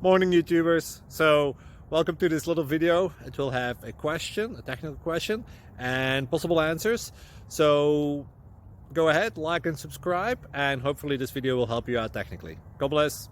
Morning YouTubers. So welcome to this little video. It will have a question, a technical question, and possible answers. So go ahead, like and subscribe, and hopefully this video will help you out technically. God bless.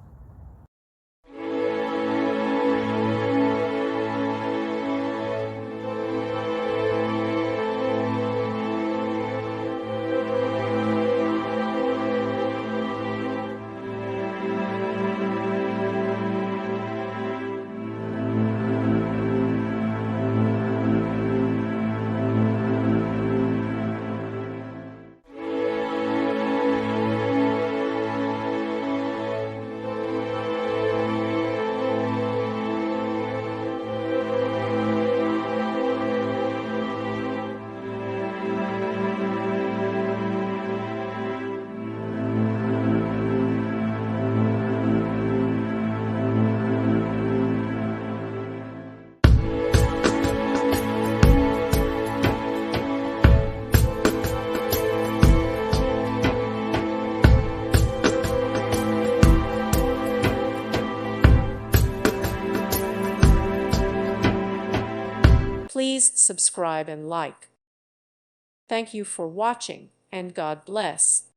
Please subscribe and like. Thank you for watching, and God bless.